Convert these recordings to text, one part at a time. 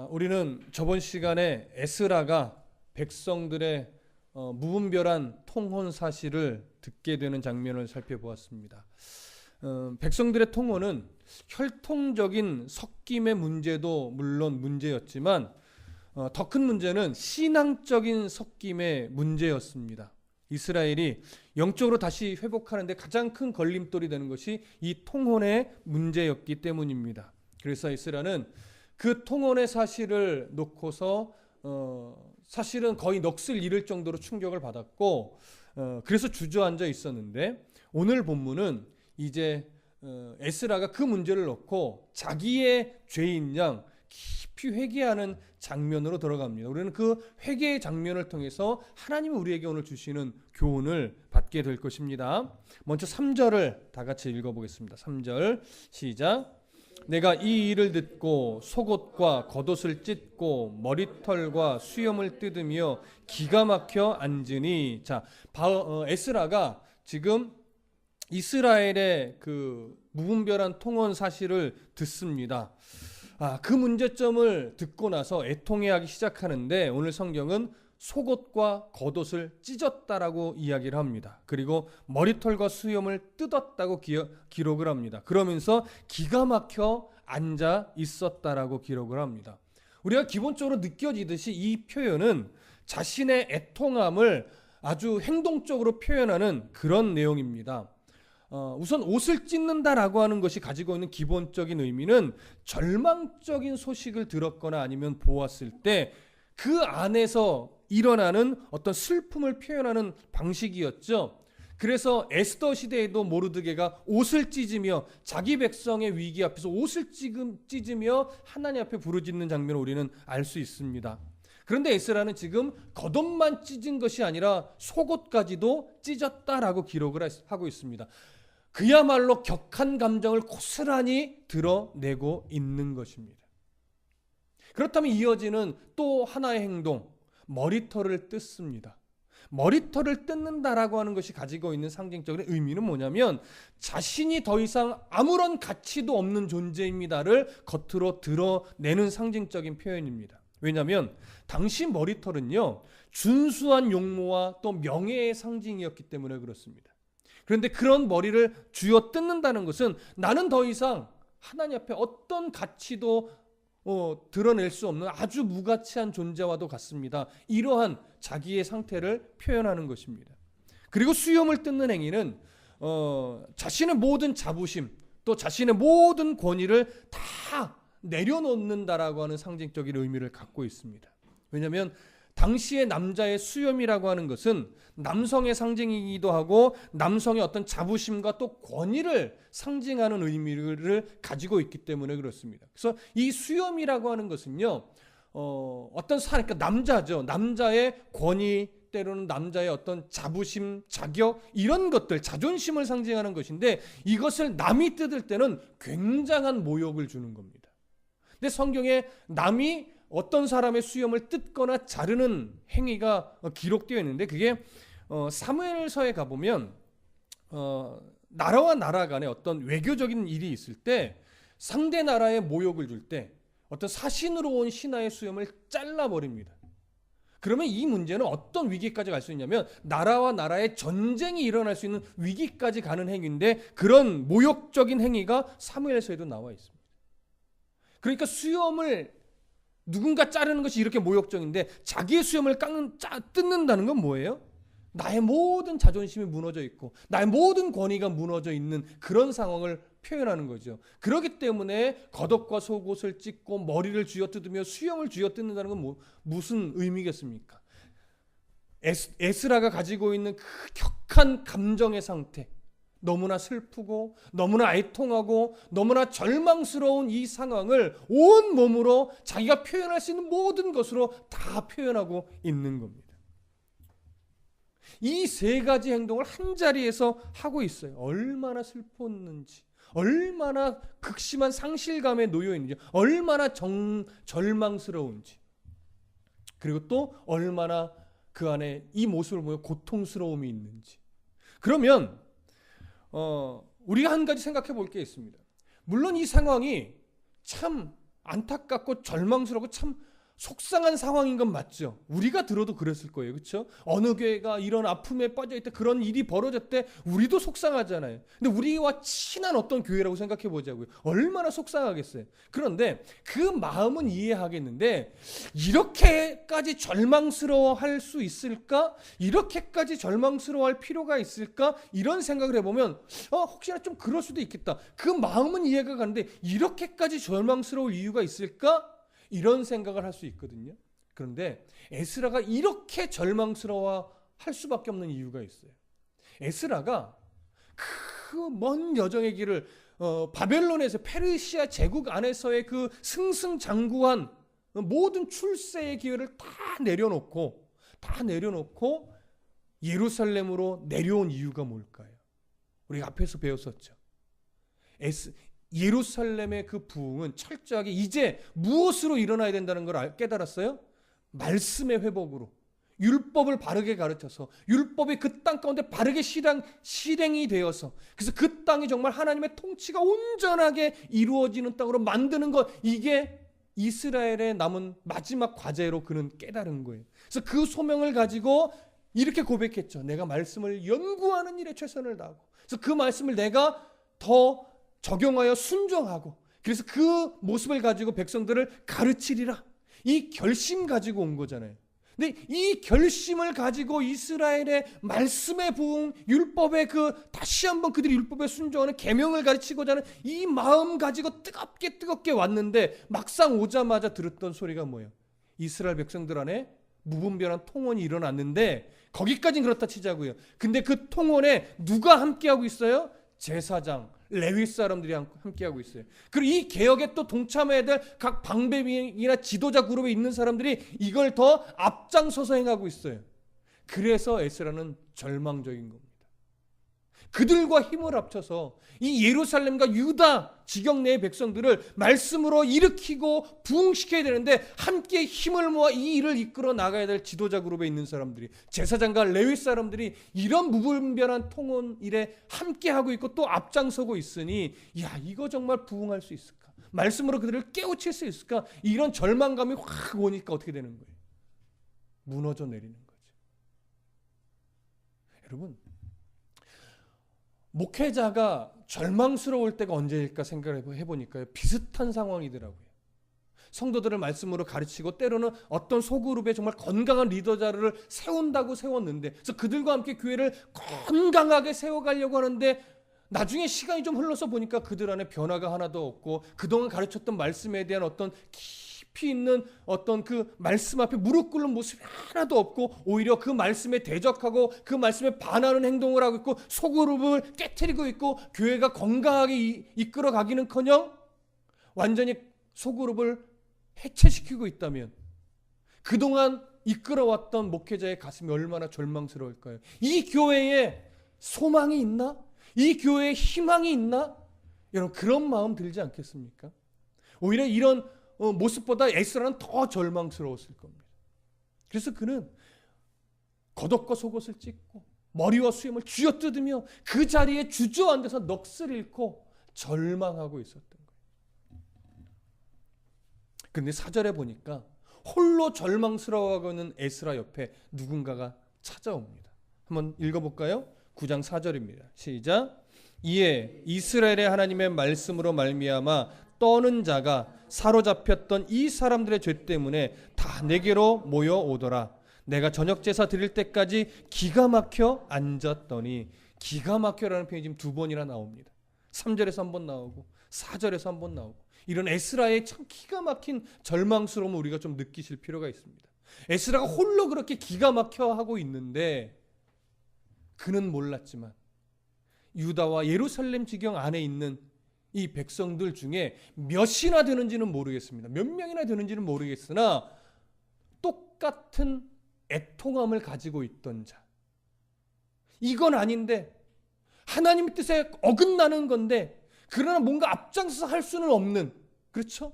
우리는 저번 시간에 에스라가 백성들의 무분별한 통혼 사실을 듣게 되는 장면을 살펴보았습니다. 백성들의 통혼은 혈통적인 섞임의 문제도 물론 문제였지만 더 큰 문제는 신앙적인 섞임의 문제였습니다. 이스라엘이 영적으로 다시 회복하는데 가장 큰 걸림돌이 되는 것이 이 통혼의 문제였기 때문입니다. 그래서 에스라는 그 통혼의 사실을 놓고서 사실은 거의 넋을 잃을 정도로 충격을 받았고 그래서 주저앉아 있었는데 오늘 본문은 이제 에스라가 그 문제를 놓고 자기의 죄인 양 깊이 회개하는 장면으로 들어갑니다. 우리는 그 회개의 장면을 통해서 하나님이 우리에게 오늘 주시는 교훈을 받게 될 것입니다. 먼저 3절을 다 같이 읽어보겠습니다. 3절 시작. 내가 이 일을 듣고 속옷과 겉옷을 찢고 머리털과 수염을 뜯으며 기가 막혀 앉으니. 자, 에스라가 지금 이스라엘의 그 무분별한 통혼 사실을 듣습니다. 그 문제점을 듣고 나서 애통해하기 시작하는데 오늘 성경은 속옷과 겉옷을 찢었다라고 이야기를 합니다. 그리고 머리털과 수염을 뜯었다고 기록을 합니다. 그러면서 기가 막혀 앉아 있었다라고 기록을 합니다. 우리가 기본적으로 느껴지듯이 이 표현은 자신의 애통함을 아주 행동적으로 표현하는 그런 내용입니다. 우선 옷을 찢는다라고 하는 것이 가지고 있는 기본적인 의미는 절망적인 소식을 들었거나 아니면 보았을 때 그 안에서 일어나는 어떤 슬픔을 표현하는 방식이었죠. 그래서 에스더 시대에도 모르드게가 옷을 찢으며 자기 백성의 위기 앞에서 옷을 찢으며 하나님 앞에 부르짖는 장면을 우리는 알 수 있습니다. 그런데 에스라는 지금 겉옷만 찢은 것이 아니라 속옷까지도 찢었다라고 기록을 하고 있습니다. 그야말로 격한 감정을 고스란히 드러내고 있는 것입니다. 그렇다면 이어지는 또 하나의 행동, 머리털을 뜯습니다. 머리털을 뜯는다라고 하는 것이 가지고 있는 상징적인 의미는 뭐냐면 자신이 더 이상 아무런 가치도 없는 존재입니다를 겉으로 드러내는 상징적인 표현입니다. 왜냐하면 당시 머리털은요, 준수한 용모와 또 명예의 상징이었기 때문에 그렇습니다. 그런데 그런 머리를 쥐어 뜯는다는 것은 나는 더 이상 하나님 앞에 어떤 가치도 드러낼 수 없는 아주 무가치한 존재와도 같습니다. 이러한 자기의 상태를 표현하는 것입니다. 그리고 수염을 뜯는 행위는 자신의 모든 자부심 또 자신의 모든 권위를 다 내려놓는다라고 하는 상징적인 의미를 갖고 있습니다. 왜냐하면 당시의 남자의 수염이라고 하는 것은 남성의 상징이기도 하고 남성의 어떤 자부심과 또 권위를 상징하는 의미를 가지고 있기 때문에 그렇습니다. 그래서 이 수염이라고 하는 것은요, 어떤 사람, 그러니까 남자죠. 남자의 권위, 때로는 남자의 어떤 자부심, 자격 이런 것들, 자존심을 상징하는 것인데 이것을 남이 뜯을 때는 굉장한 모욕을 주는 겁니다. 근데 성경에 남이 어떤 사람의 수염을 뜯거나 자르는 행위가 기록되어 있는데 그게 사무엘서에 가보면 나라와 나라 간에 어떤 외교적인 일이 있을 때 상대 나라에 모욕을 줄 때 어떤 사신으로 온 신하의 수염을 잘라버립니다. 그러면 이 문제는 어떤 위기까지 갈 수 있냐면 나라와 나라의 전쟁이 일어날 수 있는 위기까지 가는 행위인데 그런 모욕적인 행위가 사무엘서에도 나와 있습니다. 그러니까 수염을 누군가 자르는 것이 이렇게 모욕적인데 자기의 수염을 뜯는다는 건 뭐예요? 나의 모든 자존심이 무너져 있고 나의 모든 권위가 무너져 있는 그런 상황을 표현하는 거죠. 그렇기 때문에 겉옷과 속옷을 찢고 머리를 쥐어뜯으며 수염을 쥐어뜯는다는 건 무슨 의미겠습니까? 에스라가 가지고 있는 그 격한 감정의 상태, 너무나 슬프고 너무나 애통하고 너무나 절망스러운 이 상황을 온 몸으로 자기가 표현할 수 있는 모든 것으로 다 표현하고 있는 겁니다. 이 세 가지 행동을 한 자리에서 하고 있어요. 얼마나 슬펐는지, 얼마나 극심한 상실감에 놓여 있는지, 얼마나 절망스러운지, 그리고 또 얼마나 그 안에 이 모습을 보면 고통스러움이 있는지. 그러면 우리가 한 가지 생각해 볼 게 있습니다. 물론 이 상황이 참 안타깝고 절망스럽고 참 속상한 상황인 건 맞죠. 우리가 들어도 그랬을 거예요. 그렇죠? 어느 교회가 이런 아픔에 빠져있다, 그런 일이 벌어졌대, 우리도 속상하잖아요. 근데 우리와 친한 어떤 교회라고 생각해 보자고요. 얼마나 속상하겠어요. 그런데 그 마음은 이해하겠는데 이렇게까지 절망스러워할 수 있을까? 이렇게까지 절망스러워할 필요가 있을까? 이런 생각을 해보면 혹시나 좀 그럴 수도 있겠다. 그 마음은 이해가 가는데 이렇게까지 절망스러울 이유가 있을까? 이런 생각을 할 수 있거든요. 그런데 에스라가 이렇게 절망스러워 할 수밖에 없는 이유가 있어요. 에스라가 그 먼 여정의 길을 바벨론에서 페르시아 제국 안에서의 그 승승장구한 모든 출세의 기회를 다 내려놓고 예루살렘으로 내려온 이유가 뭘까요? 우리가 앞에서 배웠었죠. 예루살렘의 그 부흥은 철저하게 이제 무엇으로 일어나야 된다는 걸 깨달았어요? 말씀의 회복으로, 율법을 바르게 가르쳐서 율법이 그 땅 가운데 바르게 실행이 되어서, 그래서 그 땅이 정말 하나님의 통치가 온전하게 이루어지는 땅으로 만드는 것, 이게 이스라엘의 남은 마지막 과제로 그는 깨달은 거예요. 그래서 그 소명을 가지고 이렇게 고백했죠. 내가 말씀을 연구하는 일에 최선을 다하고, 그래서 그 말씀을 내가 더 적용하여 순종하고, 그래서 그 모습을 가지고 백성들을 가르치리라, 이 결심 가지고 온 거잖아요. 근데 이 결심을 가지고 이스라엘의 말씀의 부흥, 율법의 다시 한번 그들이 율법에 순종하는 계명을 가르치고자 하는 이 마음 가지고 뜨겁게 왔는데, 막상 오자마자 들었던 소리가 뭐예요? 이스라엘 백성들 안에 무분별한 통혼이 일어났는데, 거기까지는 그렇다 치자고요. 근데 그 통혼에 누가 함께하고 있어요? 제사장, 레위 사람들이 함께하고 있어요. 그리고 이 개혁에 또 동참해야 될 각 방배이나 지도자 그룹에 있는 사람들이 이걸 더 앞장서서 행하고 있어요. 그래서 에스라는 절망적인 겁니다. 그들과 힘을 합쳐서 이 예루살렘과 유다 지경 내의 백성들을 말씀으로 일으키고 부흥시켜야 되는데, 함께 힘을 모아 이 일을 이끌어 나가야 될 지도자 그룹에 있는 사람들이, 제사장과 레위 사람들이 이런 무분별한 통혼 일에 함께하고 있고 또 앞장서고 있으니, 이거 정말 부흥할 수 있을까? 말씀으로 그들을 깨우칠 수 있을까? 이런 절망감이 확 오니까 어떻게 되는 거예요? 무너져 내리는 거죠. 여러분, 목회자가 절망스러울 때가 언제일까 생각을 해보니까요, 비슷한 상황이더라고요. 성도들을 말씀으로 가르치고 때로는 어떤 소그룹에 정말 건강한 리더자를 세운다고 세웠는데, 그래서 그들과 함께 교회를 건강하게 세워가려고 하는데, 나중에 시간이 좀 흘러서 보니까 그들 안에 변화가 하나도 없고, 그동안 가르쳤던 말씀에 대한 어떤 깊이 있는 어떤 그 말씀 앞에 무릎 꿇는 모습이 하나도 없고, 오히려 그 말씀에 대적하고 그 말씀에 반하는 행동을 하고 있고, 소그룹을 깨트리고 있고, 교회가 건강하게 이끌어가기는커녕 완전히 소그룹을 해체시키고 있다면, 그동안 이끌어왔던 목회자의 가슴이 얼마나 절망스러울까요? 이 교회에 소망이 있나? 이 교회에 희망이 있나? 여러분, 그런 마음 들지 않겠습니까? 오히려 이런 모습보다 에스라는 더 절망스러웠을 겁니다. 그래서 그는 겉옷과 속옷을 찢고 머리와 수염을 쥐어뜯으며 그 자리에 주저앉아서 넋을 잃고 절망하고 있었던 거예요. 그런데 4절에 보니까 홀로 절망스러워하고 있는 에스라 옆에 누군가가 찾아옵니다. 한번 읽어볼까요? 9장 4절입니다. 시작. 이에 이스라엘의 하나님의 말씀으로 말미암아 떠는 자가 사로잡혔던 이 사람들의 죄 때문에 다 내게로 모여오더라. 내가 저녁 제사 드릴 때까지 기가 막혀 앉았더니, 기가 막혀라는 표현이 지금 2번이나 나옵니다. 3절에서 한 번 나오고 4절에서 한 번 나오고, 이런 에스라의 참 기가 막힌 절망스러움을 우리가 좀 느끼실 필요가 있습니다. 에스라가 홀로 그렇게 기가 막혀 하고 있는데, 그는 몰랐지만 유다와 예루살렘 지경 안에 있는 이 백성들 중에 몇이나 되는지는 모르겠습니다. 몇 명이나 되는지는 모르겠으나 똑같은 애통함을 가지고 있던 자, 이건 아닌데 하나님의 뜻에 어긋나는 건데, 그러나 뭔가 앞장서 할 수는 없는, 그렇죠?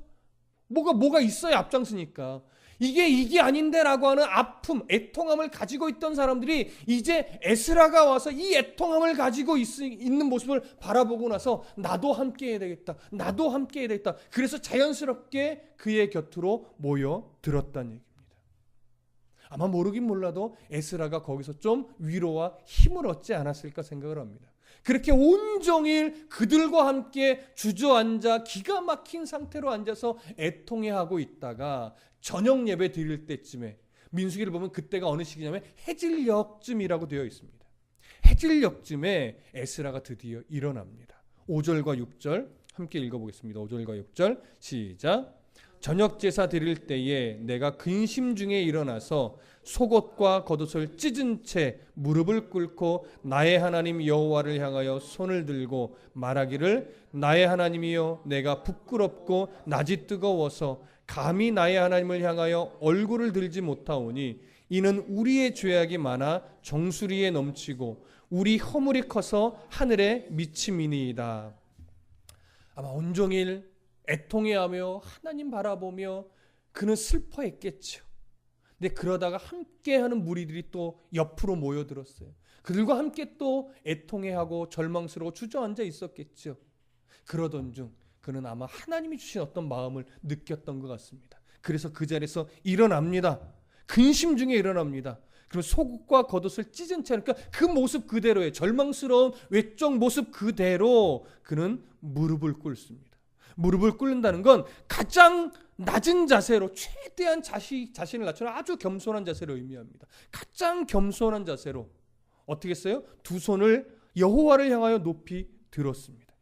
뭐가 있어야 앞장서니까 이게 아닌데라고 하는 아픔, 애통함을 가지고 있던 사람들이 이제 에스라가 와서 이 애통함을 가지고 있는 모습을 바라보고 나서 나도 함께 해야 되겠다. 나도 함께 해야 되겠다. 그래서 자연스럽게 그의 곁으로 모여들었다는 얘기입니다. 아마 모르긴 몰라도 에스라가 거기서 좀 위로와 힘을 얻지 않았을까 생각을 합니다. 그렇게 온종일 그들과 함께 주저앉아 기가 막힌 상태로 앉아서 애통해하고 있다가 저녁 예배 드릴 때쯤에 민수기를 보면 그때가 어느 시기냐면 해질녘쯤이라고 되어 있습니다. 해질녘쯤에 에스라가 드디어 일어납니다. 5절과 6절 함께 읽어보겠습니다. 5절과 6절 시작. 저녁 제사 드릴 때에 내가 근심 중에 일어나서 속옷과 겉옷을 찢은 채 무릎을 꿇고 나의 하나님 여호와를 향하여 손을 들고 말하기를 나의 하나님이여 내가 부끄럽고 낯이 뜨거워서 감히 나의 하나님을 향하여 얼굴을 들지 못하오니 이는 우리의 죄악이 많아 정수리에 넘치고 우리 허물이 커서 하늘에 미침이니이다. 아마 온종일 애통해하며 하나님 바라보며 그는 슬퍼했겠죠. 근데 그러다가 함께하는 무리들이 또 옆으로 모여들었어요. 그들과 함께 또 애통해하고 절망스러워 주저앉아 있었겠죠. 그러던 중 그는 아마 하나님이 주신 어떤 마음을 느꼈던 것 같습니다. 그래서 그 자리에서 일어납니다. 근심 중에 일어납니다. 그럼 속옷과 겉옷을 찢은 채, 그러니까 그 모습 그대로의 절망스러운 외적 모습 그대로 그는 무릎을 꿇습니다. 무릎을 꿇는다는 건 가장 낮은 자세로 최대한 자신을 낮추는 아주 겸손한 자세를 의미합니다. 가장 겸손한 자세로 어떻게 했어요? 두 손을 여호와를 향하여 높이 들었습니다.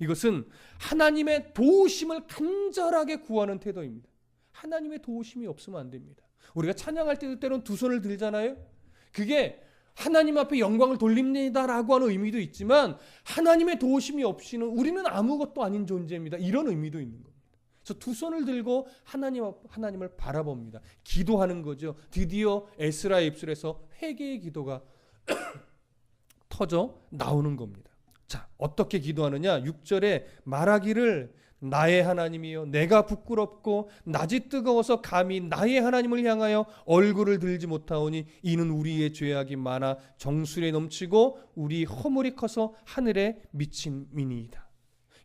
이것은 하나님의 도우심을 간절하게 구하는 태도입니다. 하나님의 도우심이 없으면 안 됩니다. 우리가 찬양할 때도 때로는 두 손을 들잖아요. 그게 하나님 앞에 영광을 돌립니다라고 하는 의미도 있지만 하나님의 도우심이 없이는 우리는 아무것도 아닌 존재입니다. 이런 의미도 있는 겁니다. 그래서 두 손을 들고 하나님을 바라봅니다. 기도하는 거죠. 드디어 에스라의 입술에서 회개의 기도가 터져 나오는 겁니다. 자, 어떻게 기도하느냐? 6절에 말하기를 나의 하나님이여 내가 부끄럽고 낯이 뜨거워서 감히 나의 하나님을 향하여 얼굴을 들지 못하오니 이는 우리의 죄악이 많아 정수리에 넘치고 우리 허물이 커서 하늘에 미침이니이다.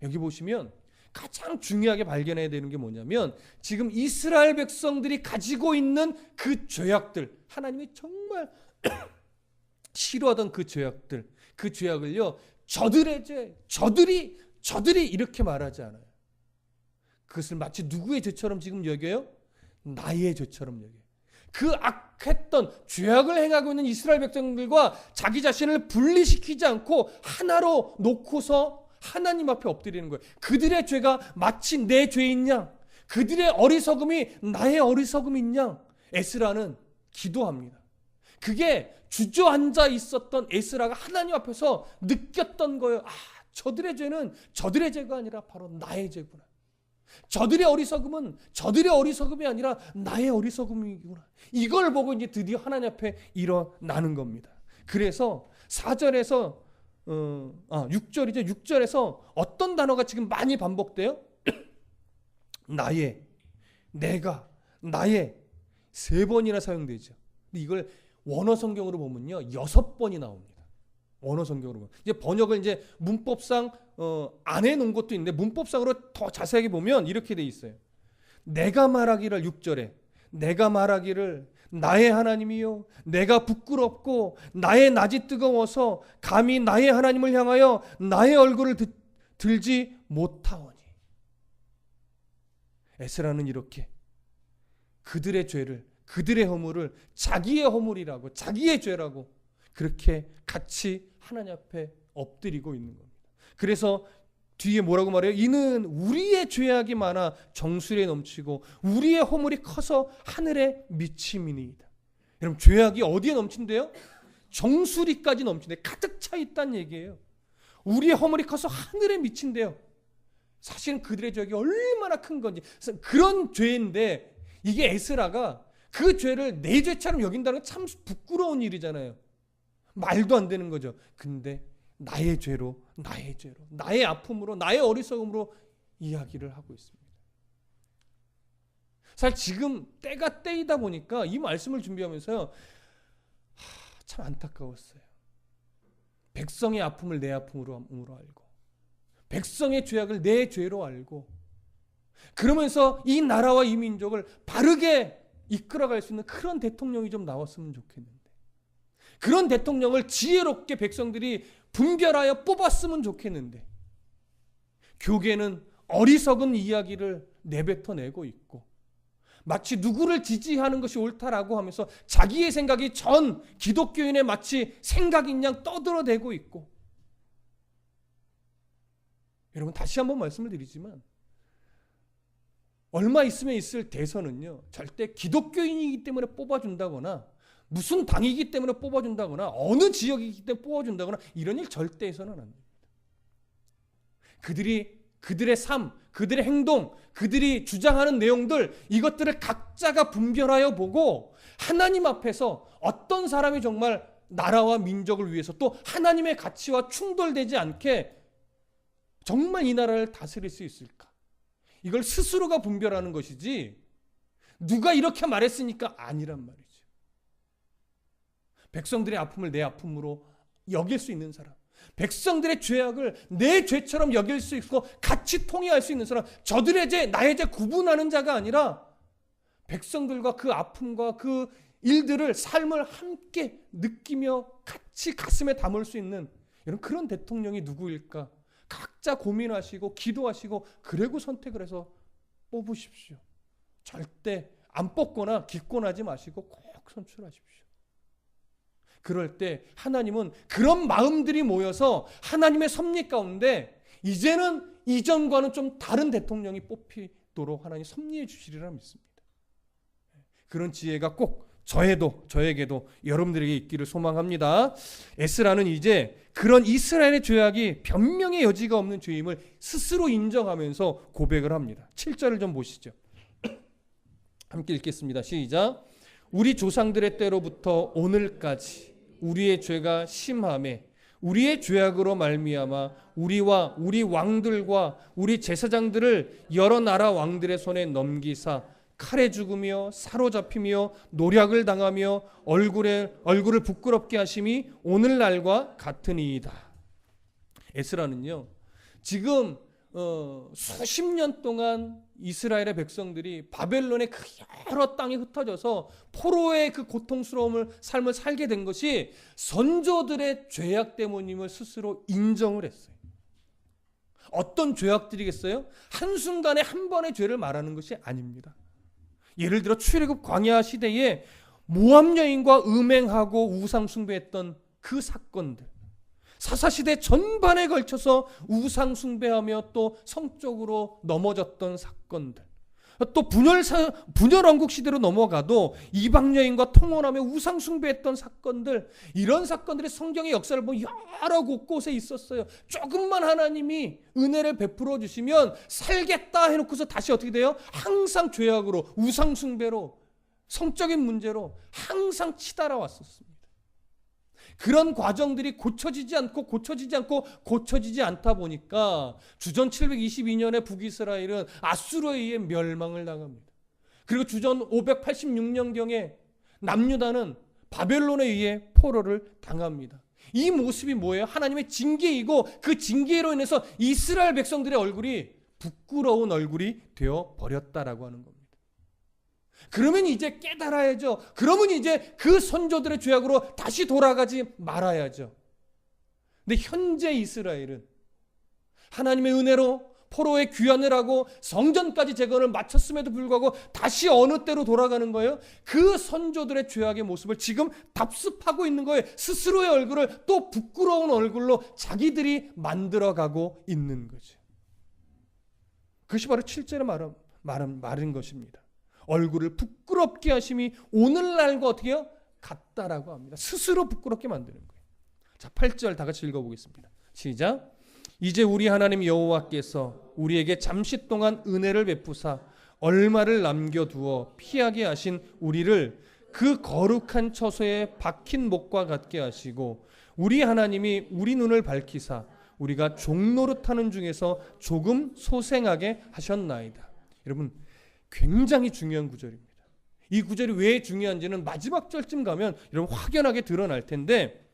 여기 보시면 가장 중요하게 발견해야 되는 게 뭐냐면 지금 이스라엘 백성들이 가지고 있는 그 죄악들, 하나님이 정말 싫어하던 그 죄악들, 그 죄악을요 저들의 죄, 저들이 이렇게 말하지 않아요. 그것을 마치 누구의 죄처럼 지금 여겨요? 나의 죄처럼 여겨요. 그 악했던 죄악을 행하고 있는 이스라엘 백성들과 자기 자신을 분리시키지 않고 하나로 놓고서 하나님 앞에 엎드리는 거예요. 그들의 죄가 마치 내 죄인 양, 그들의 어리석음이 나의 어리석음인 양 에스라는 기도합니다. 그게 주저앉아 있었던 에스라가 하나님 앞에서 느꼈던 거예요. 아, 저들의 죄는 저들의 죄가 아니라 바로 나의 죄구나. 저들의 어리석음은 저들의 어리석음이 아니라 나의 어리석음이구나. 이걸 보고 이제 드디어 하나님 앞에 일어나는 겁니다. 그래서 4절에서 6절이죠. 6절에서 어떤 단어가 지금 많이 반복돼요? 나의, 내가, 나의 3번이나 사용되죠. 근데 이걸 원어 성경으로 보면요 6번이 나옵니다. 원어 성경으로 보면 이제 번역을 이제 문법상 안 해놓은 것도 있는데 문법상으로 더 자세하게 보면 이렇게 돼 있어요. 내가 말하기를 6절에 내가 말하기를 나의 하나님이요 내가 부끄럽고 나의 낯이 뜨거워서 감히 나의 하나님을 향하여 나의 얼굴을 들지 못하오니. 에스라는 이렇게 그들의 죄를 그들의 허물을 자기의 허물이라고 자기의 죄라고 그렇게 같이 하나님 앞에 엎드리고 있는 겁니다. 그래서 뒤에 뭐라고 말해요? 이는 우리의 죄악이 많아 정수리에 넘치고 우리의 허물이 커서 하늘에 미침이니이다. 여러분 죄악이 어디에 넘친대요? 정수리까지 넘친대. 가득 차 있다는 얘기예요. 우리의 허물이 커서 하늘에 미친대요. 사실은 그들의 죄악이 얼마나 큰 건지 그런 죄인데 이게 에스라가 그 죄를 내 죄처럼 여긴다는 건 참 부끄러운 일이잖아요. 말도 안 되는 거죠. 근데 나의 죄로 나의 아픔으로 나의 어리석음으로 이야기를 하고 있습니다. 사실 지금 때가 때이다 보니까 이 말씀을 준비하면서요, 참 안타까웠어요. 백성의 아픔을 내 아픔으로 알고, 백성의 죄악을 내 죄로 알고, 그러면서 이 나라와 이 민족을 바르게 이끌어갈 수 있는 그런 대통령이 좀 나왔으면 좋겠는데, 그런 대통령을 지혜롭게 백성들이 분별하여 뽑았으면 좋겠는데, 교계는 어리석은 이야기를 내뱉어내고 있고, 마치 누구를 지지하는 것이 옳다라고 하면서 자기의 생각이 전 기독교인의 마치 생각인 양 떠들어대고 있고, 여러분 다시 한번 말씀을 드리지만 얼마 있으면 있을 대선은요, 절대 기독교인이기 때문에 뽑아준다거나 무슨 당이기 때문에 뽑아준다거나 어느 지역이기 때문에 뽑아준다거나 이런 일 절대 해서는 안 됩니다. 그들의 삶, 그들의 행동, 그들이 주장하는 내용들, 이것들을 각자가 분별하여 보고 하나님 앞에서 어떤 사람이 정말 나라와 민족을 위해서 또 하나님의 가치와 충돌되지 않게 정말 이 나라를 다스릴 수 있을까? 이걸 스스로가 분별하는 것이지 누가 이렇게 말했으니까 아니란 말이죠. 백성들의 아픔을 내 아픔으로 여길 수 있는 사람, 백성들의 죄악을 내 죄처럼 여길 수 있고 같이 통회할 수 있는 사람, 저들의 죄, 나의 죄 구분하는 자가 아니라 백성들과 그 아픔과 그 일들을, 삶을 함께 느끼며 같이 가슴에 담을 수 있는 이런 그런 대통령이 누구일까? 각자 고민하시고 기도하시고 그리고 선택을 해서 뽑으십시오. 절대 안 뽑거나 기권하지 마시고 꼭 선출하십시오. 그럴 때 하나님은 그런 마음들이 모여서 하나님의 섭리 가운데 이제는 이전과는 좀 다른 대통령이 뽑히도록 하나님 섭리해 주시리라 믿습니다. 그런 지혜가 꼭 저에게도 여러분들에게 있기를 소망합니다. 에스라는 이제 그런 이스라엘의 죄악이 변명의 여지가 없는 죄임을 스스로 인정하면서 고백을 합니다. 7절을 좀 보시죠. 함께 읽겠습니다. 시작. 우리 조상들의 때로부터 오늘까지 우리의 죄가 심하매 우리의 죄악으로 말미암아 우리와 우리 왕들과 우리 제사장들을 여러 나라 왕들의 손에 넘기사 칼에 죽으며 사로잡히며 노략을 당하며 얼굴을 부끄럽게 하심이 오늘날과 같으니이다. 에스라는요, 지금 수십 년 동안 이스라엘의 백성들이 바벨론의 그 여러 땅에 흩어져서 포로의 그 고통스러운 삶을 살게 된 것이 선조들의 죄악 때문임을 스스로 인정을 했어요. 어떤 죄악들이겠어요? 한순간에 한 번의 죄를 말하는 것이 아닙니다. 예를 들어 출애굽 광야 시대에 모압 여인과 음행하고 우상 숭배했던 그 사건들, 사사시대 전반에 걸쳐서 우상 숭배하며 또 성적으로 넘어졌던 사건들, 또 분열왕국 시대로 넘어가도 이방 여인과 통혼하며 우상 숭배했던 사건들, 이런 사건들이 성경의 역사를 보면 여러 곳곳에 있었어요. 조금만 하나님이 은혜를 베풀어 주시면 살겠다 해놓고서 다시 어떻게 돼요? 항상 죄악으로, 우상 숭배로, 성적인 문제로 항상 치달아 왔었습니다. 그런 과정들이 고쳐지지 고쳐지지 않다 보니까 주전 722년에 북이스라엘은 아수르에 의해 멸망을 당합니다. 그리고 주전 586년경에 남유다는 바벨론에 의해 포로를 당합니다. 이 모습이 뭐예요? 하나님의 징계이고 그 징계로 인해서 이스라엘 백성들의 얼굴이 부끄러운 얼굴이 되어 버렸다라고 하는 겁니다. 그러면 이제 깨달아야죠. 그러면 이제 그 선조들의 죄악으로 다시 돌아가지 말아야죠. 근데 현재 이스라엘은 하나님의 은혜로 포로의 귀환을 하고 성전까지 재건을 마쳤음에도 불구하고 다시 어느 때로 돌아가는 거예요? 그 선조들의 죄악의 모습을 지금 답습하고 있는 거예요. 스스로의 얼굴을 또 부끄러운 얼굴로 자기들이 만들어가고 있는 거죠. 그것이 바로 7절에 말한 것입니다. 얼굴을 부끄럽게 하심이 오늘날과 어떻게 해요? 같다라고 합니다. 스스로 부끄럽게 만드는 거예요. 자, 8절 다 같이 읽어보겠습니다. 시작. 이제 우리 하나님 여호와께서 우리에게 잠시 동안 은혜를 베푸사 얼마를 남겨두어 피하게 하신 우리를 그 거룩한 처소에 박힌 목과 같게 하시고 우리 하나님이 우리 눈을 밝히사 우리가 종노릇하는 중에서 조금 소생하게 하셨나이다. 여러분, 굉장히 중요한 구절입니다. 이 구절이 왜 중요한지는 마지막 절쯤 가면 여러분 확연하게 드러날 텐데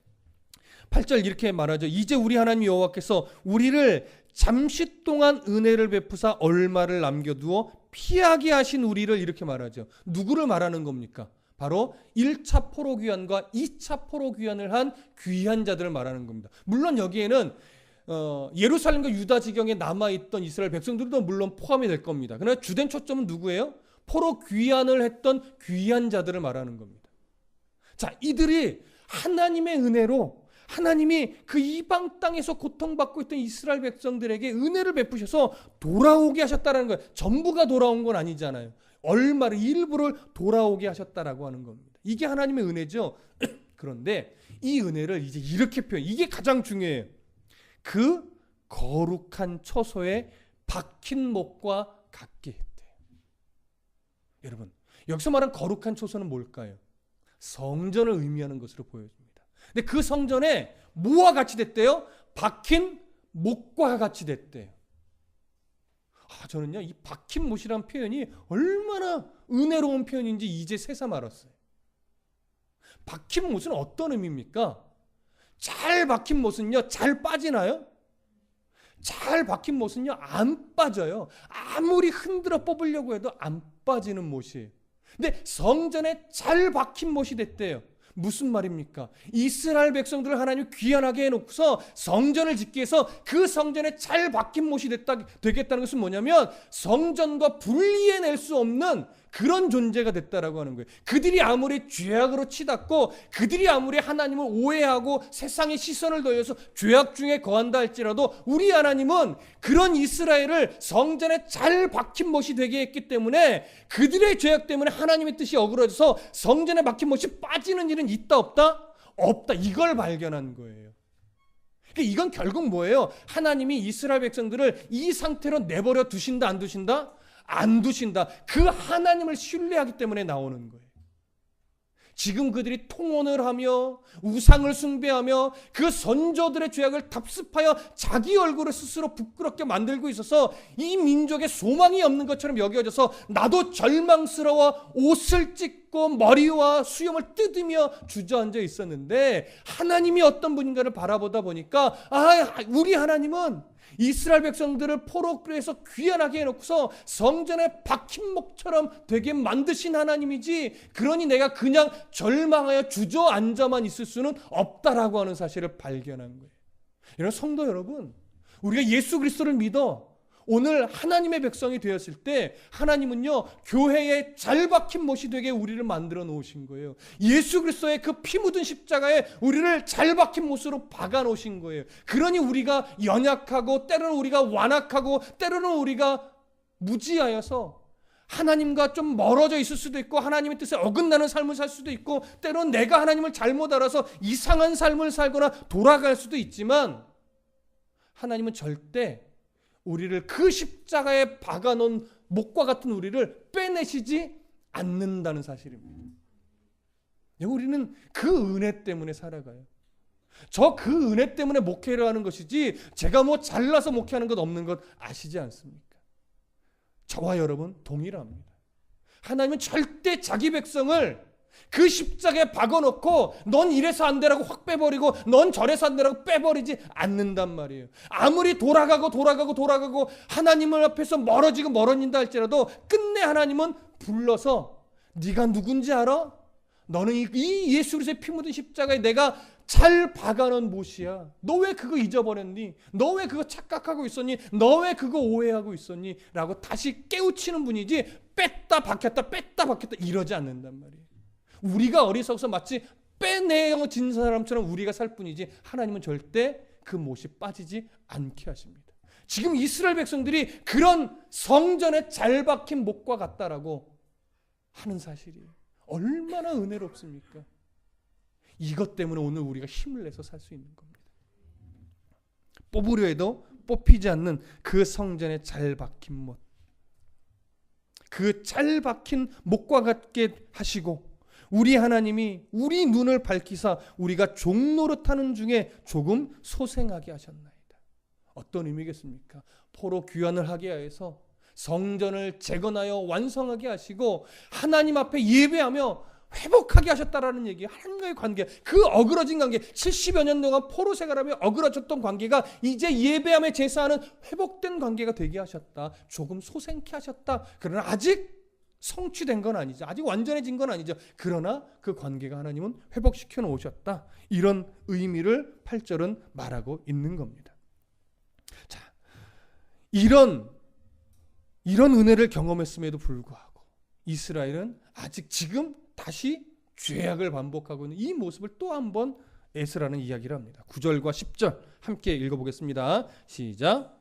8절 이렇게 말하죠. 이제 우리 하나님 여호와께서 우리를 잠시 동안 은혜를 베푸사 얼마를 남겨두어 피하게 하신 우리를 이렇게 말하죠. 누구를 말하는 겁니까? 바로 1차 포로 귀환과 2차 포로 귀환을 한 귀한 자들을 말하는 겁니다. 물론 여기에는 예루살렘과 유다 지경에 남아있던 이스라엘 백성들도 물론 포함이 될 겁니다. 그러나 주된 초점은 누구예요? 포로 귀환을 했던 귀한 자들을 말하는 겁니다. 자, 이들이 하나님의 은혜로 하나님이 그 이방 땅에서 고통받고 있던 이스라엘 백성들에게 은혜를 베푸셔서 돌아오게 하셨다는 거예요. 전부가 돌아온 건 아니잖아요. 얼마를 일부를 돌아오게 하셨다라고 하는 겁니다. 이게 하나님의 은혜죠. 그런데 이 은혜를 이제 이렇게 이게 가장 중요해요. 그 거룩한 처소에 박힌 목과 같게 했대요. 여러분, 여기서 말한 거룩한 처소는 뭘까요? 성전을 의미하는 것으로 보여집니다. 근데 그 성전에 뭐와 같이 됐대요? 박힌 못과 같이 됐대요. 저는요, 이 박힌 못이라는 표현이 얼마나 은혜로운 표현인지 이제 새삼 알았어요. 박힌 못은 어떤 의미입니까? 잘 박힌 못은요, 잘 빠지나요? 잘 박힌 못은요, 안 빠져요. 아무리 흔들어 뽑으려고 해도 안 빠지는 못이에요. 근데 성전에 잘 박힌 못이 됐대요. 무슨 말입니까? 이스라엘 백성들을 하나님 귀환하게 해놓고서 성전을 짓기 위해서 그 성전에 잘 박힌 못이 되겠다는 것은 뭐냐면 성전과 분리해낼 수 없는 그런 존재가 됐다라고 하는 거예요. 그들이 아무리 죄악으로 치닫고 그들이 아무리 하나님을 오해하고 세상의 시선을 더해서 죄악 중에 거한다 할지라도 우리 하나님은 그런 이스라엘을 성전에 잘 박힌 못이 되게 했기 때문에 그들의 죄악 때문에 하나님의 뜻이 어그러져서 성전에 박힌 못이 빠지는 일은 있다 없다? 없다. 이걸 발견한 거예요. 그러니까 이건 결국 뭐예요? 하나님이 이스라엘 백성들을 이 상태로 내버려 두신다 안 두신다? 안 두신다. 그 하나님을 신뢰하기 때문에 나오는 거예요. 지금 그들이 통혼을 하며 우상을 숭배하며 그 선조들의 죄악을 답습하여 자기 얼굴을 스스로 부끄럽게 만들고 있어서 이 민족의 소망이 없는 것처럼 여겨져서 나도 절망스러워 옷을 찢고 머리와 수염을 뜯으며 주저앉아 있었는데 하나님이 어떤 분인가를 바라보다 보니까 우리 하나님은 이스라엘 백성들을 포로에서 귀환하게 해놓고서 성전에 박힌 목처럼 되게 만드신 하나님이지 그러니 내가 그냥 절망하여 주저앉아만 있을 수는 없다라고 하는 사실을 발견한 거예요. 여러분, 성도 여러분, 우리가 예수 그리스도를 믿어 오늘 하나님의 백성이 되었을 때 하나님은요 교회에 잘 박힌 못이 되게 우리를 만들어 놓으신 거예요. 예수 그리스도의 그 피 묻은 십자가에 우리를 잘 박힌 못으로 박아 놓으신 거예요. 그러니 우리가 연약하고 때로는 우리가 완악하고 때로는 우리가 무지하여서 하나님과 좀 멀어져 있을 수도 있고 하나님의 뜻에 어긋나는 삶을 살 수도 있고 때로는 내가 하나님을 잘못 알아서 이상한 삶을 살거나 돌아갈 수도 있지만 하나님은 절대 우리를 그 십자가에 박아놓은 목과 같은 우리를 빼내시지 않는다는 사실입니다. 우리는 그 은혜 때문에 살아가요. 저 그 은혜 때문에 목회를 하는 것이지 제가 뭐 잘나서 목회하는 것 없는 것 아시지 않습니까? 저와 여러분 동일합니다. 하나님은 절대 자기 백성을 그 십자가에 박아놓고 넌 이래서 안 되라고 확 빼버리고 넌 저래서 안 되라고 빼버리지 않는단 말이에요. 아무리 돌아가고 하나님을 앞에서 멀어진다 할지라도 끝내 하나님은 불러서 네가 누군지 알아? 너는 이 예수 그리스도의 피 묻은 십자가에 내가 잘 박아놓은 못이야. 너 왜 그거 잊어버렸니? 너 왜 그거 착각하고 있었니? 너 왜 그거 오해하고 있었니? 라고 다시 깨우치는 분이지 뺐다 박혔다 이러지 않는단 말이에요. 우리가 어리석어서 마치 빼내어진 사람처럼 우리가 살 뿐이지 하나님은 절대 그 못이 빠지지 않게 하십니다. 지금 이스라엘 백성들이 그런 성전에 잘 박힌 못과 같다라고 하는 사실이에요. 얼마나 은혜롭습니까? 이것 때문에 오늘 우리가 힘을 내서 살 수 있는 겁니다. 뽑으려 해도 뽑히지 않는 그 성전에 잘 박힌 못, 그 잘 박힌 못과 같게 하시고 우리 하나님이 우리 눈을 밝히사 우리가 종노릇하는 중에 조금 소생하게 하셨나이다. 어떤 의미겠습니까? 포로 귀환을 하게 하여서 성전을 재건하여 완성하게 하시고 하나님 앞에 예배하며 회복하게 하셨다라는 얘기예요. 하나님과의 관계, 그 어그러진 관계, 70여 년 동안 포로 생활하며 어그러졌던 관계가 이제 예배하며 제사하는 회복된 관계가 되게 하셨다. 조금 소생케 하셨다. 그러나 아직 성취된 건 아니죠. 아직 완전해진 건 아니죠. 그러나 그 관계가 하나님은 회복시켜 놓으셨다. 이런 의미를 8절은 말하고 있는 겁니다. 자, 이런 은혜를 경험했음에도 불구하고 이스라엘은 아직 지금 다시 죄악을 반복하고 있는 이 모습을 또 한번 에스라는 이야기를 합니다. 9절과 10절 함께 읽어보겠습니다. 시작.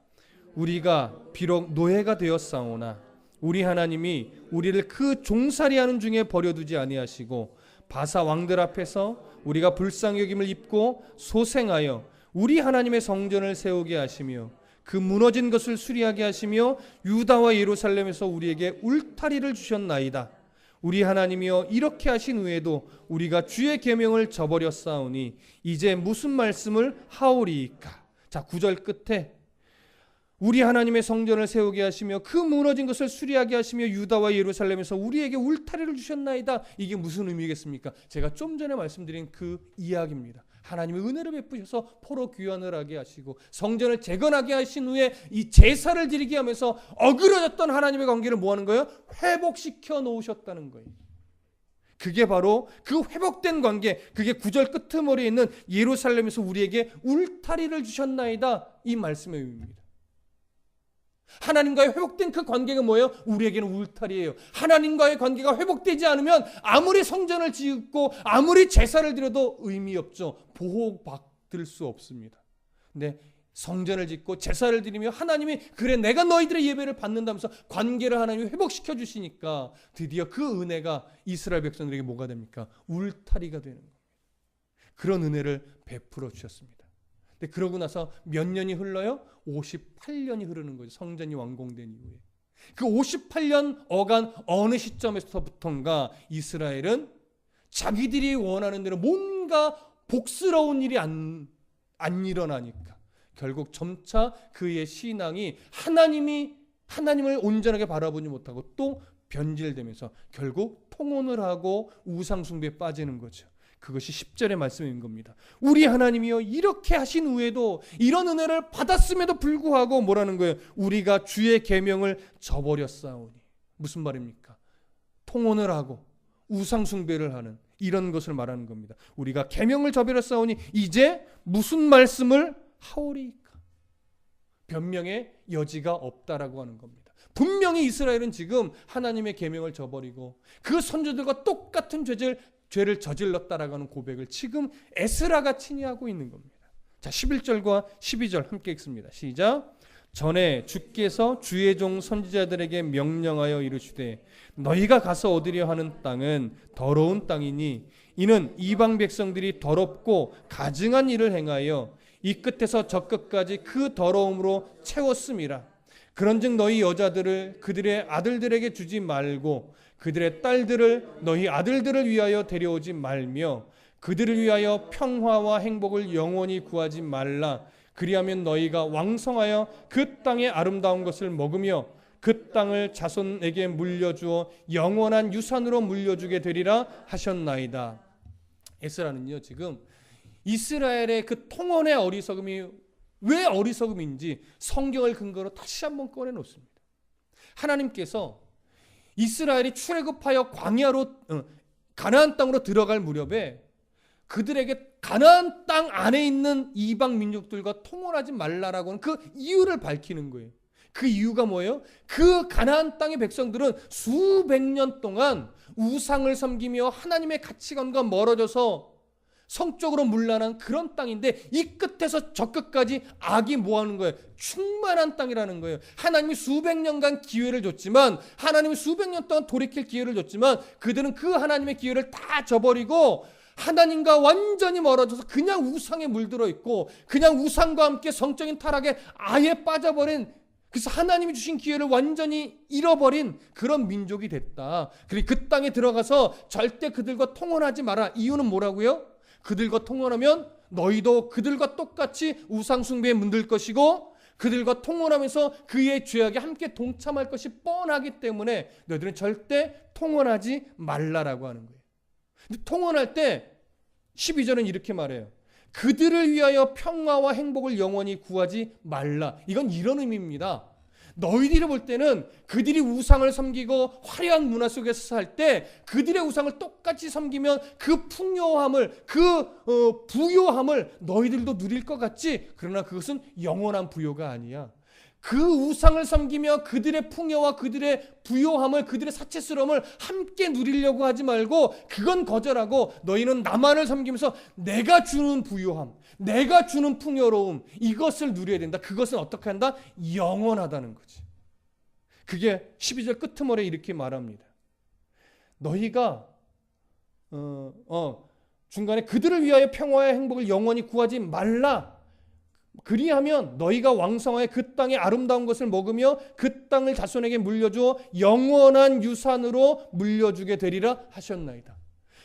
우리가 비록 노예가 되었사오나 우리 하나님이 우리를 그 종살이하는 중에 버려두지 아니하시고 바사 왕들 앞에서 우리가 불쌍히 여김을 입고 소생하여 우리 하나님의 성전을 세우게 하시며 그 무너진 것을 수리하게 하시며 유다와 예루살렘에서 우리에게 울타리를 주셨나이다. 우리 하나님이여 이렇게 하신 후에도 우리가 주의 계명을 저버렸사오니 이제 무슨 말씀을 하오리이까. 자, 9절 끝에 우리 하나님의 성전을 세우게 하시며 그 무너진 것을 수리하게 하시며 유다와 예루살렘에서 우리에게 울타리를 주셨나이다. 이게 무슨 의미겠습니까? 제가 좀 전에 말씀드린 그 이야기입니다. 하나님의 은혜를 베푸셔서 포로 귀환을 하게 하시고 성전을 재건하게 하신 후에 이 제사를 드리게 하면서 어그러졌던 하나님의 관계를 뭐 하는 거예요? 회복시켜 놓으셨다는 거예요. 그게 바로 그 회복된 관계, 그게 9절 끄트머리에 있는 예루살렘에서 우리에게 울타리를 주셨나이다. 이 말씀의 의미입니다. 하나님과의 회복된 그 관계가 뭐예요? 우리에게는 울타리예요. 하나님과의 관계가 회복되지 않으면 아무리 성전을 짓고 아무리 제사를 드려도 의미 없죠. 보호받을 수 없습니다. 근데 성전을 짓고 제사를 드리며 하나님이 그래 내가 너희들의 예배를 받는다면서 관계를 하나님이 회복시켜 주시니까 드디어 그 은혜가 이스라엘 백성들에게 뭐가 됩니까? 울타리가 되는 겁니다. 그런 은혜를 베풀어 주셨습니다. 근데 그러고 나서 몇 년이 흘러요? 58년이 흐르는 거죠. 성전이 완공된 이후에. 그 58년 어간 어느 시점에서부터인가 이스라엘은 자기들이 원하는 대로 뭔가 복스러운 일이 안 일어나니까 결국 점차 그의 신앙이 하나님을 온전하게 바라보지 못하고 또 변질되면서 결국 통혼을 하고 우상숭배에 빠지는 거죠. 그것이 10절의 말씀인 겁니다. 우리 하나님이여 이렇게 하신 후에도 이런 은혜를 받았음에도 불구하고 뭐라는 거예요? 우리가 주의 계명을 저버렸사오니. 무슨 말입니까? 통혼을 하고 우상숭배를 하는 이런 것을 말하는 겁니다. 우리가 계명을 저버렸사오니 이제 무슨 말씀을 하오리이까? 변명의 여지가 없다라고 하는 겁니다. 분명히 이스라엘은 지금 하나님의 계명을 저버리고 그 선조들과 똑같은 죄를 저질렀다라고 하는 고백을 지금 에스라가 친히하고 있는 겁니다. 자, 11절과 12절 함께 읽습니다. 시작. 전에 주께서 주의 종 선지자들에게 명령하여 이르시되 너희가 가서 얻으려 하는 땅은 더러운 땅이니 이는 이방 백성들이 더럽고 가증한 일을 행하여 이 끝에서 저 끝까지 그 더러움으로 채웠음이라. 그런즉 너희 여자들을 그들의 아들들에게 주지 말고 그들의 딸들을 너희 아들들을 위하여 데려오지 말며 그들을 위하여 평화와 행복을 영원히 구하지 말라. 그리하면 너희가 왕성하여 그 땅의 아름다운 것을 먹으며 그 땅을 자손에게 물려주어 영원한 유산으로 물려주게 되리라 하셨나이다. 에스라는요 지금 이스라엘의 그 통혼의 어리석음이 왜 어리석음인지 성경을 근거로 다시 한번 꺼내놓습니다. 하나님께서 이스라엘이 출애굽하여 광야로 가나안 땅으로 들어갈 무렵에 그들에게 가나안 땅 안에 있는 이방 민족들과 통혼하지 말라라고 하는 그 이유를 밝히는 거예요. 그 이유가 뭐예요? 그 가나안 땅의 백성들은 수백 년 동안 우상을 섬기며 하나님의 가치관과 멀어져서 성적으로 문란한 그런 땅인데 이 끝에서 저 끝까지 악이 뭐하는 거예요? 충만한 땅이라는 거예요. 하나님이 수백 년간 기회를 줬지만 하나님이 수백 년 동안 돌이킬 기회를 줬지만 그들은 그 하나님의 기회를 다 저버리고 하나님과 완전히 멀어져서 그냥 우상에 물들어 있고 그냥 우상과 함께 성적인 타락에 아예 빠져버린, 그래서 하나님이 주신 기회를 완전히 잃어버린 그런 민족이 됐다. 그리고 그 땅에 들어가서 절대 그들과 통혼하지 마라. 이유는 뭐라고요? 그들과 통혼하면 너희도 그들과 똑같이 우상숭배에 물들 것이고 그들과 통혼하면서 그의 죄악에 함께 동참할 것이 뻔하기 때문에 너희들은 절대 통혼하지 말라라고 하는 거예요. 근데 통혼할 때 12절은 이렇게 말해요. 그들을 위하여 평화와 행복을 영원히 구하지 말라. 이건 이런 의미입니다. 너희들이 볼 때는 그들이 우상을 섬기고 화려한 문화 속에서 살 때 그들의 우상을 똑같이 섬기면 그 풍요함을, 그 부요함을 너희들도 누릴 것 같지? 그러나 그것은 영원한 부요가 아니야. 그 우상을 섬기며 그들의 풍요와 그들의 부요함을, 그들의 사치스러움을 함께 누리려고 하지 말고 그건 거절하고 너희는 나만을 섬기면서 내가 주는 부요함, 내가 주는 풍요로움, 이것을 누려야 된다. 그것은 어떻게 한다? 영원하다는 거지. 그게 12절 끝머리에 이렇게 말합니다. 너희가 중간에 그들을 위하여 평화의 행복을 영원히 구하지 말라. 그리하면 너희가 왕성하여 그 땅의 아름다운 것을 먹으며 그 땅을 자손에게 물려주어 영원한 유산으로 물려주게 되리라 하셨나이다.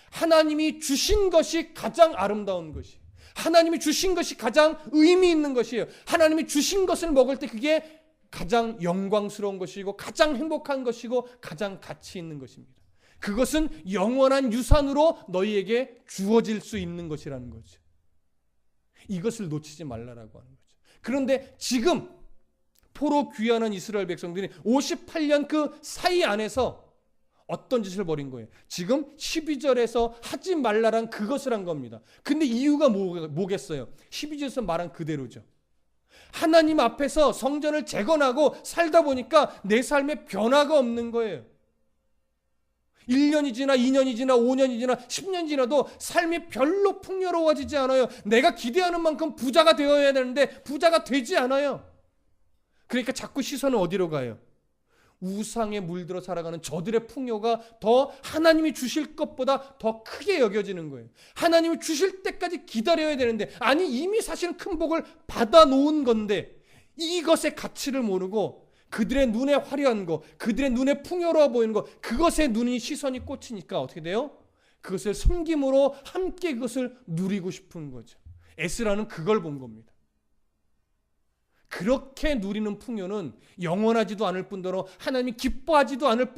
하나님이 주신 것이 가장 아름다운 것이, 하나님이 주신 것이 가장 의미 있는 것이에요. 하나님이 주신 것을 먹을 때 그게 가장 영광스러운 것이고 가장 행복한 것이고 가장 가치 있는 것입니다. 그것은 영원한 유산으로 너희에게 주어질 수 있는 것이라는 거죠. 이것을 놓치지 말라라고 하는 거죠. 그런데 지금 포로 귀환한 이스라엘 백성들이 58년 그 사이 안에서 어떤 짓을 벌인 거예요? 지금 12절에서 하지 말라란 그것을 한 겁니다. 근데 이유가 뭐겠어요? 12절에서 말한 그대로죠. 하나님 앞에서 성전을 재건하고 살다 보니까 내 삶에 변화가 없는 거예요. 1년이 지나 2년이 지나 5년이 지나 10년이 지나도 삶이 별로 풍요로워지지 않아요. 내가 기대하는 만큼 부자가 되어야 되는데 부자가 되지 않아요. 그러니까 자꾸 시선은 어디로 가요? 우상에 물들어 살아가는 저들의 풍요가 더 하나님이 주실 것보다 더 크게 여겨지는 거예요. 하나님이 주실 때까지 기다려야 되는데, 아니 이미 사실은 큰 복을 받아 놓은 건데 이것의 가치를 모르고 그들의 눈에 화려한 거, 그들의 눈에 풍요로워 보이는 거, 그것에 눈이 시선이 꽂히니까 어떻게 돼요? 그것을 섬김으로 함께 그것을 누리고 싶은 거죠. 에스라는 그걸 본 겁니다. 그렇게 누리는 풍요는 영원하지도 않을 뿐더러 하나님이 기뻐하지도 않을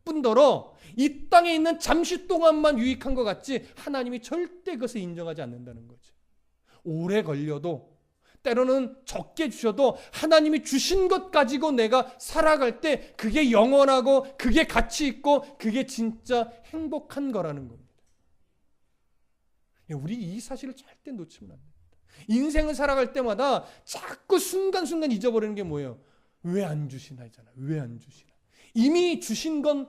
뿐더러 이 땅에 있는 잠시 동안만 유익한 것 같지 하나님이 절대 그것을 인정하지 않는다는 거죠. 오래 걸려도, 때로는 적게 주셔도 하나님이 주신 것 가지고 내가 살아갈 때 그게 영원하고 그게 가치 있고 그게 진짜 행복한 거라는 겁니다. 우리 이 사실을 절대 놓치면 안 됩니다. 인생을 살아갈 때마다 자꾸 순간순간 잊어버리는 게 뭐예요? 왜 안 주시나 있잖아요. 왜 안 주시나. 이미 주신 건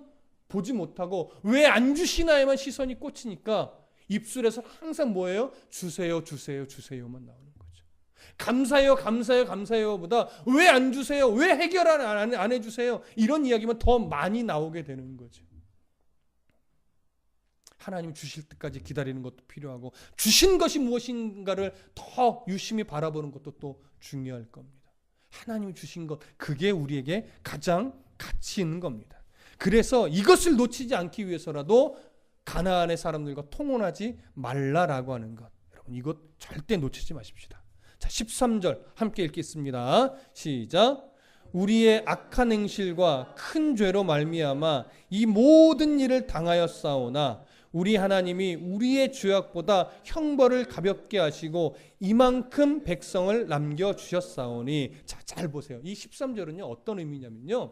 보지 못하고 왜 안 주시나에만 시선이 꽂히니까 입술에서 항상 뭐예요? 주세요, 주세요, 주세요만 나오는 거죠. 감사해요, 감사해요, 감사해요 보다 왜 안 주세요? 왜 해결 안 해주세요? 이런 이야기만 더 많이 나오게 되는 거죠. 하나님 주실 때까지 기다리는 것도 필요하고 주신 것이 무엇인가를 더 유심히 바라보는 것도 또 중요할 겁니다. 하나님이 주신 것, 그게 우리에게 가장 가치 있는 겁니다. 그래서 이것을 놓치지 않기 위해서라도 가나안의 사람들과 통혼하지 말라라고 하는 것, 여러분 이것 절대 놓치지 마십시다. 자, 13절 함께 읽겠습니다. 시작. 우리의 악한 행실과 큰 죄로 말미암아 이 모든 일을 당하였사오나 우리 하나님이 우리의 죄악보다 형벌을 가볍게 하시고 이만큼 백성을 남겨주셨사오니. 자, 잘 보세요. 이 13절은요 어떤 의미냐면요,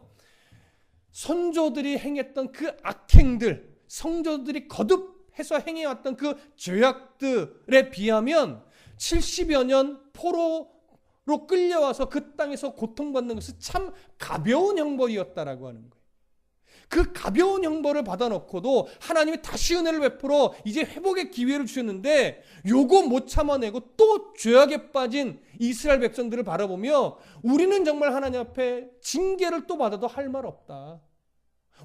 선조들이 행했던 그 악행들, 성조들이 거듭해서 행해왔던 그 죄악들에 비하면 70여 년 포로로 끌려와서 그 땅에서 고통받는 것은 참 가벼운 형벌이었다라고 하는 거예요. 그 가벼운 형벌을 받아놓고도 하나님이 다시 은혜를 베풀어 이제 회복의 기회를 주셨는데 요거 못 참아내고 또 죄악에 빠진 이스라엘 백성들을 바라보며 우리는 정말 하나님 앞에 징계를 또 받아도 할 말 없다.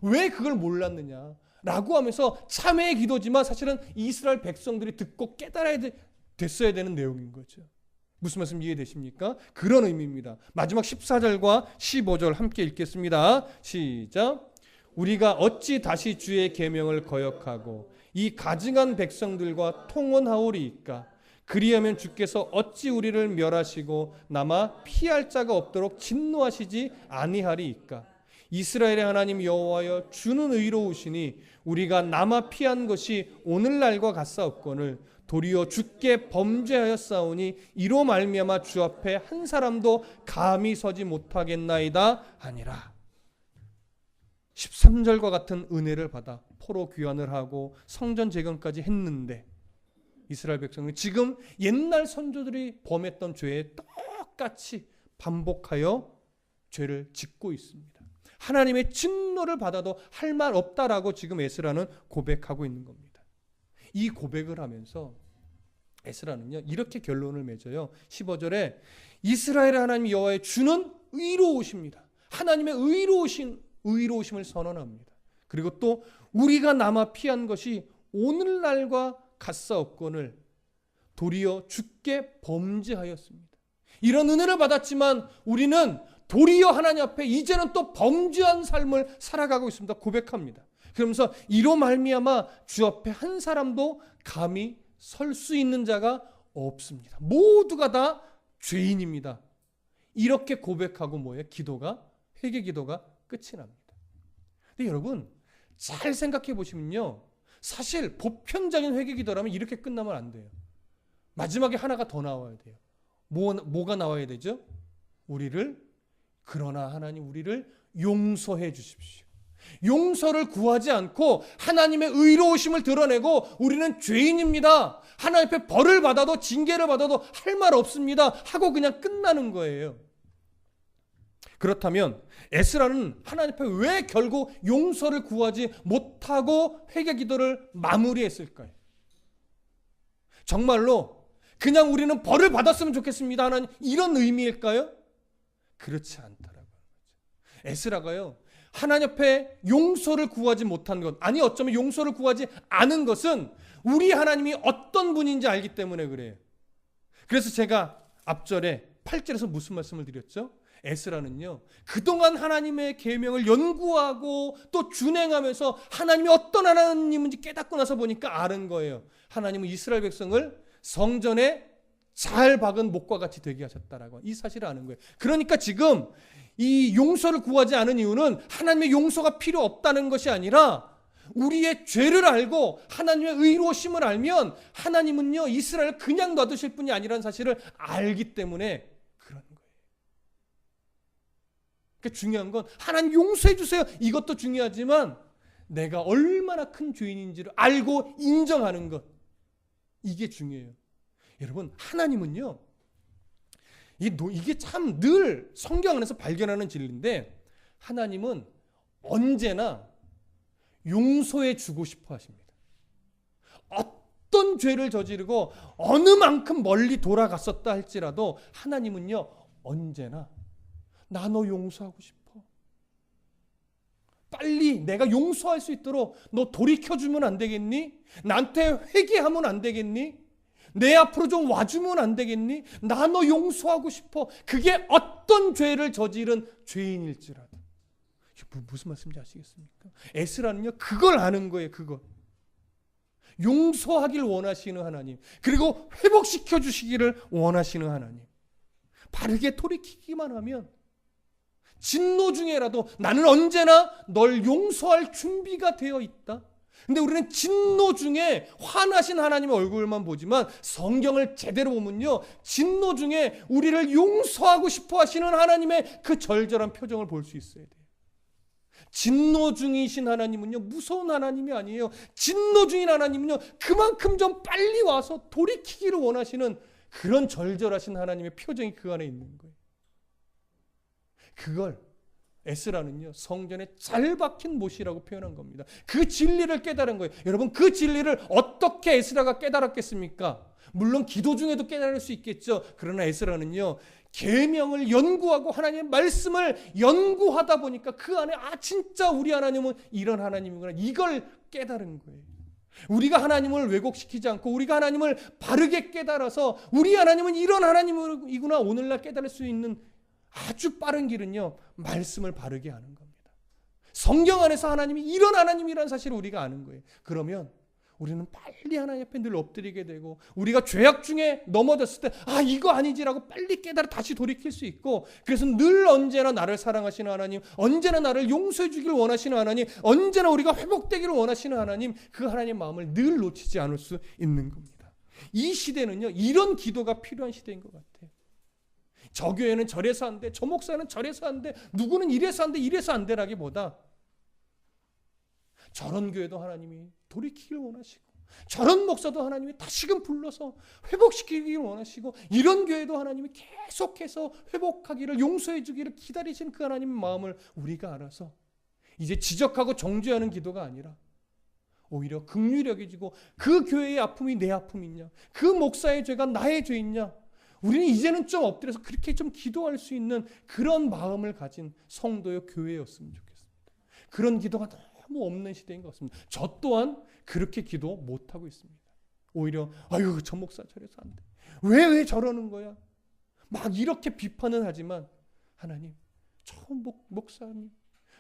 왜 그걸 몰랐느냐 라고 하면서 참회의 기도지만 사실은 이스라엘 백성들이 듣고 깨달아야 됐어야 되는 내용인 거죠. 무슨 말씀 이해되십니까? 그런 의미입니다. 마지막 14절과 15절 함께 읽겠습니다. 시작. 우리가 어찌 다시 주의 계명을 거역하고 이 가증한 백성들과 통혼하오리이까? 그리하면 주께서 어찌 우리를 멸하시고 남아 피할 자가 없도록 진노하시지 아니하리이까. 이스라엘의 하나님 여호와여, 주는 의로우시니 우리가 남아 피한 것이 오늘날과 같사옵거늘 도리어 주께 범죄하였사오니 이로 말미암아 주 앞에 한 사람도 감히 서지 못하겠나이다 하니라. 13절과 같은 은혜를 받아 포로 귀환을 하고 성전 재건까지 했는데 이스라엘 백성은 지금 옛날 선조들이 범했던 죄에 똑같이 반복하여 죄를 짓고 있습니다. 하나님의 진노를 받아도 할 말 없다라고 지금 에스라는 고백하고 있는 겁니다. 이 고백을 하면서 에스라는요 이렇게 결론을 맺어요. 15절에 이스라엘 하나님 여호와의 주는 의로우십니다. 하나님의 의로우심을 선언합니다. 그리고 또 우리가 남아 피한 것이 오늘날과 같사옵거늘 도리어 주께 범죄하였습니다. 이런 은혜를 받았지만 우리는 도리어 하나님 앞에 이제는 또 범죄한 삶을 살아가고 있습니다. 고백합니다. 그러면서 이로 말미암아 주 앞에 한 사람도 감히 설 수 있는 자가 없습니다. 모두가 다 죄인입니다. 이렇게 고백하고 기도가 회개 기도가 끝이 납니다. 근데 여러분 잘 생각해 보시면요, 사실 보편적인 회개 기도라면 이렇게 끝나면 안 돼요. 마지막에 하나가 더 나와야 돼요. 뭐가 나와야 되죠? 그러나 하나님 우리를 용서해 주십시오. 용서를 구하지 않고 하나님의 의로우심을 드러내고 우리는 죄인입니다, 하나님 앞에 벌을 받아도 징계를 받아도 할 말 없습니다 하고 그냥 끝나는 거예요. 그렇다면 에스라는 하나님 앞에 왜 결국 용서를 구하지 못하고 회개 기도를 마무리했을까요? 정말로 그냥 우리는 벌을 받았으면 좋겠습니다 하나님, 이런 의미일까요? 그렇지 않다라고 하는 거죠. 에스라가요 하나님 앞에 용서를 구하지 못한 것, 아니 어쩌면 용서를 구하지 않은 것은 우리 하나님이 어떤 분인지 알기 때문에 그래요. 그래서 제가 앞절에 8절에서 무슨 말씀을 드렸죠? 에스라는요 그동안 하나님의 계명을 연구하고 또 준행하면서 하나님이 어떤 하나님인지 깨닫고 나서 보니까 아는 거예요. 하나님은 이스라엘 백성을 성전에 잘 박은 목과 같이 되게 하셨다라고 이 사실을 아는 거예요. 그러니까 지금 이 용서를 구하지 않은 이유는 하나님의 용서가 필요 없다는 것이 아니라 우리의 죄를 알고 하나님의 의로우심을 알면 하나님은요 이스라엘을 그냥 놔두실 분이 아니라는 사실을 알기 때문에 그런 거예요. 그러니까 중요한 건 하나님 용서해 주세요 이것도 중요하지만 내가 얼마나 큰 죄인인지를 알고 인정하는 것, 이게 중요해요. 여러분 하나님은요 이게 참 늘 성경 안에서 발견하는 진리인데 하나님은 언제나 용서해 주고 싶어 하십니다. 어떤 죄를 저지르고 어느 만큼 멀리 돌아갔었다 할지라도 하나님은요 언제나 나 너 용서하고 싶어, 빨리 내가 용서할 수 있도록 너 돌이켜주면 안 되겠니? 나한테 회개하면 안 되겠니? 내 앞으로 좀 와주면 안 되겠니? 나 너 용서하고 싶어. 그게 어떤 죄를 저지른 죄인일지라도. 무슨 말씀인지 아시겠습니까? 에스라는요 그걸 아는 거예요. 그걸 용서하길 원하시는 하나님, 그리고 회복시켜 주시기를 원하시는 하나님, 바르게 돌이키기만 하면 진노 중에라도 나는 언제나 널 용서할 준비가 되어 있다. 근데 우리는 진노 중에 화나신 하나님의 얼굴만 보지만 성경을 제대로 보면요 진노 중에 우리를 용서하고 싶어 하시는 하나님의 그 절절한 표정을 볼 수 있어야 돼요. 진노 중이신 하나님은요 무서운 하나님이 아니에요. 진노 중인 하나님은요 그만큼 좀 빨리 와서 돌이키기를 원하시는 그런 절절하신 하나님의 표정이 그 안에 있는 거예요. 그걸 에스라는요 성전에 잘 박힌 못이라고 표현한 겁니다. 그 진리를 깨달은 거예요. 여러분 그 진리를 어떻게 에스라가 깨달았겠습니까? 물론 기도 중에도 깨달을 수 있겠죠. 그러나 에스라는요 계명을 연구하고 하나님의 말씀을 연구하다 보니까 그 안에 진짜 우리 하나님은 이런 하나님이구나, 이걸 깨달은 거예요. 우리가 하나님을 왜곡시키지 않고 우리가 하나님을 바르게 깨달아서 우리 하나님은 이런 하나님이구나 오늘날 깨달을 수 있는 아주 빠른 길은요 말씀을 바르게 하는 겁니다. 성경 안에서 하나님이 이런 하나님이라는 사실을 우리가 아는 거예요. 그러면 우리는 빨리 하나님 앞에 늘 엎드리게 되고, 우리가 죄악 중에 넘어졌을 때 이거 아니지라고 빨리 깨달아 다시 돌이킬 수 있고, 그래서 늘 언제나 나를 사랑하시는 하나님, 언제나 나를 용서해 주기를 원하시는 하나님, 언제나 우리가 회복되기를 원하시는 하나님, 그 하나님의 마음을 늘 놓치지 않을 수 있는 겁니다. 이 시대는요, 이런 기도가 필요한 시대인 것 같아요. 저 교회는 저래서 안 돼, 저 목사는 저래서 안 돼, 누구는 이래서 안 돼, 이래서 안 되라기보다 저런 교회도 하나님이 돌이키길 원하시고, 저런 목사도 하나님이 다시금 불러서 회복시키기를 원하시고, 이런 교회도 하나님이 계속해서 회복하기를, 용서해 주기를 기다리시는 그 하나님의 마음을 우리가 알아서 이제 지적하고 정죄하는 기도가 아니라 오히려 긍휼히 여기지고, 그 교회의 아픔이 내 아픔이냐, 그 목사의 죄가 나의 죄이냐, 우리는 이제는 좀 엎드려서 그렇게 좀 기도할 수 있는 그런 마음을 가진 성도의 교회였으면 좋겠습니다. 그런 기도가 너무 없는 시대인 것 같습니다. 저 또한 그렇게 기도 못하고 있습니다. 오히려 아유 저 목사 저래서 안 돼, 왜 저러는 거야, 막 이렇게 비판은 하지만, 하나님 저 목사님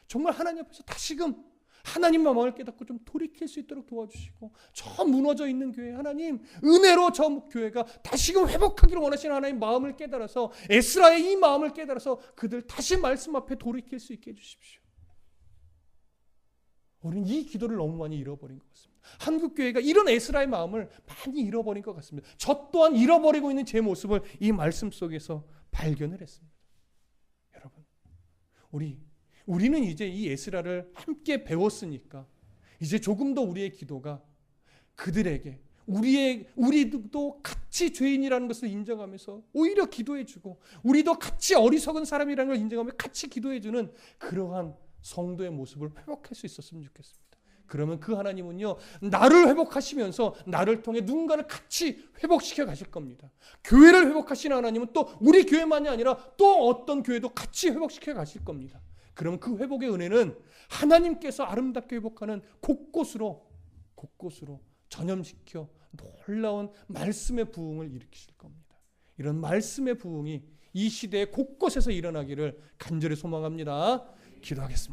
정말 하나님 앞에서 다시금 하나님의 마음을 깨닫고 좀 돌이킬 수 있도록 도와주시고, 저 무너져 있는 교회 하나님 은혜로 저 교회가 다시금 회복하기를 원하시는 하나님 마음을 깨달아서, 에스라의 이 마음을 깨달아서 그들 다시 말씀 앞에 돌이킬 수 있게 해주십시오. 우리는 이 기도를 너무 많이 잃어버린 것 같습니다. 한국교회가 이런 에스라의 마음을 많이 잃어버린 것 같습니다. 저 또한 잃어버리고 있는 제 모습을 이 말씀 속에서 발견을 했습니다. 여러분, 우리는 이제 이 에스라를 함께 배웠으니까 이제 조금 더 우리의 기도가 그들에게 우리도 같이 죄인이라는 것을 인정하면서 오히려 기도해주고, 우리도 같이 어리석은 사람이라는 걸 인정하며 같이 기도해주는 그러한 성도의 모습을 회복할 수 있었으면 좋겠습니다. 그러면 그 하나님은요, 나를 회복하시면서 나를 통해 누군가를 같이 회복시켜 가실 겁니다. 교회를 회복하시는 하나님은 또 우리 교회만이 아니라 또 어떤 교회도 같이 회복시켜 가실 겁니다. 그러면 그 회복의 은혜는 하나님께서 아름답게 회복하는 곳곳으로 전염시켜 놀라운 말씀의 부흥을 일으키실 겁니다. 이런 말씀의 부흥이 이 시대의 곳곳에서 일어나기를 간절히 소망합니다. 기도하겠습니다.